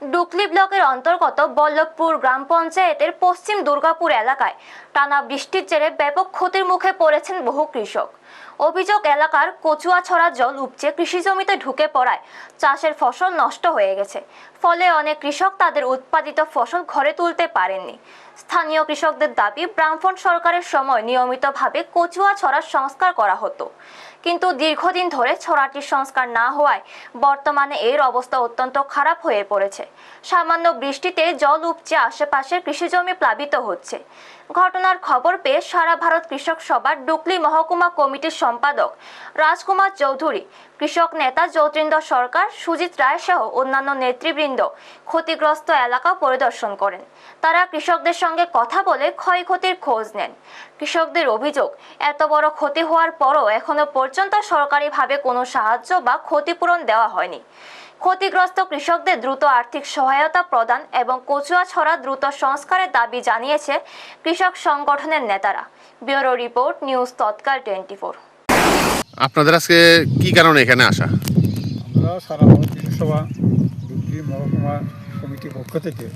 ডুকলি ব্লকের অন্তর্গত বল্লভপুর গ্রাম পঞ্চায়েতের পশ্চিম দুর্গাপুর এলাকায় টানা বৃষ্টির জেরে ব্যাপক ক্ষতির মুখে পড়েছেন বহু কৃষক। অভিযোগ, এলাকার কচুয়াছড়া জল উপচে কৃষি জমিতে ঢুকে পড়ায় চাষের ফসল নষ্ট হয়ে গেছে। ফলে অনেক কৃষক তাদের উৎপাদিত ফসল ঘরে তুলতে পারেননি। স্থানীয় কৃষকদের দাবি, বামফ্রন্ট সরকারের সময় নিয়মিতভাবে কচুয়াছড়ার সংস্কার করা হতো, কিন্তু দীর্ঘদিন ধরে ছড়াটির সংস্কার না হওয়ায় বর্তমানে এর অবস্থা অত্যন্ত খারাপ হয়ে পড়েছে। সামান্য বৃষ্টিতে জল উপচে আশেপাশের কৃষিজমি প্লাবিত হচ্ছে। ঘটনার খবর পেয়ে সারা ভারত কৃষক সভার ডুকলি মহকুমা কমিটির সম্পাদক রাজকুমার চৌধুরী, কৃষক নেতা যতীন্দ্র সরকার, সুজিত রায় সহ অন্যান্য নেতৃবৃন্দ ক্ষতিগ্রস্ত এলাকা পরিদর্শন করেন। তারা কৃষকদের সঙ্গে কথা বলে ক্ষয়ক্ষতির খোঁজ নেন। কৃষকদের অভিযোগ, এত বড় ক্ষতি হওয়ার পরও এখনো পর্যন্ত সরকারিভাবে কোনো সাহায্য বা ক্ষতিপূরণ দেওয়া হয়নি। ক্ষতিগ্রস্ত কৃষকদের দ্রুত আর্থিক সহায়তা প্রদান এবং কচুয়াছড়া দ্রুত সংস্কারের দাবি জানিয়েছে কৃষক সংগঠনের নেতারা। ব্যুরো রিপোর্ট, নিউজ তৎকাল 24। আপনাদের আজকে কি কারণে এখানে আসা? আমরা সারা ভারত কৃষক সভা ডুকলি মহকুমা কমিটির পক্ষ থেকে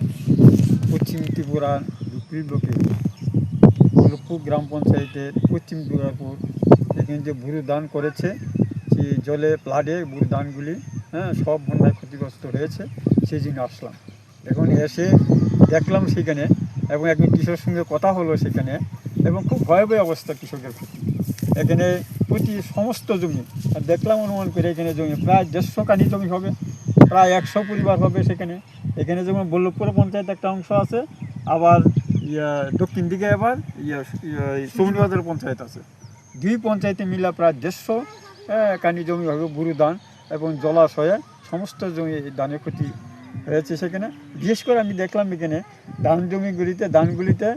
পশ্চিম ত্রিপুরা ডুকলি ব্লকে বল্লভপুর গ্রাম পঞ্চায়েতের পশ্চিম দুর্গাপুর এখানে যে বুড়ো দান করেছে, সেই জলে প্লাডে বুড়ো দানগুলি সব বন্যায় ক্ষতিগ্রস্ত হয়েছে, সেই জন্য আসলাম। এখন এসে দেখলাম সেখানে, এবং একজন কৃষকের সঙ্গে কথা হলো সেখানে, এবং খুব ভয়াবহ অবস্থা কৃষকের ক্ষতি। এখানে প্রতি সমস্ত জমি দেখলাম, অনুমান করে এখানে জমি প্রায় 150 কানি জমি হবে, প্রায় 100 পরিবার হবে সেখানে। এখানে যেমন বল্লভপুর পঞ্চায়েত একটা অংশ আছে, আবার দক্ষিণ দিকে আবার সোমনিবাজার পঞ্চায়েত আছে। দুই পঞ্চায়েতে মিলা প্রায় 150 কানি জমি হবে বুড়ো ধান, এবং জলাশয়ে সমস্ত জমি ধানের ক্ষতি হয়েছে সেখানে। বিশেষ করে আমি দেখলাম এখানে ধানগুলিতে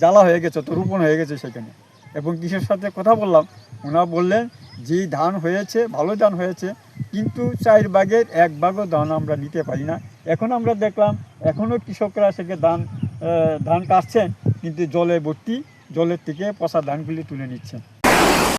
জ্বালা হয়ে গেছে, তো রোপণ হয়ে গেছে সেখানে। এবং কৃষকের সাথে কথা বললাম, ওনারা বললেন যে ধান হয়েছে, ভালো ধান হয়েছে, কিন্তু 4 ভাগের 1 ভাগও ধান আমরা নিতে পারি না। এখন আমরা দেখলাম এখনও কৃষকরা সেখানে ধান কাটছেন, কিন্তু জলে ভর্তি, জলের থেকে পচা ধানগুলি তুলে নিচ্ছেন।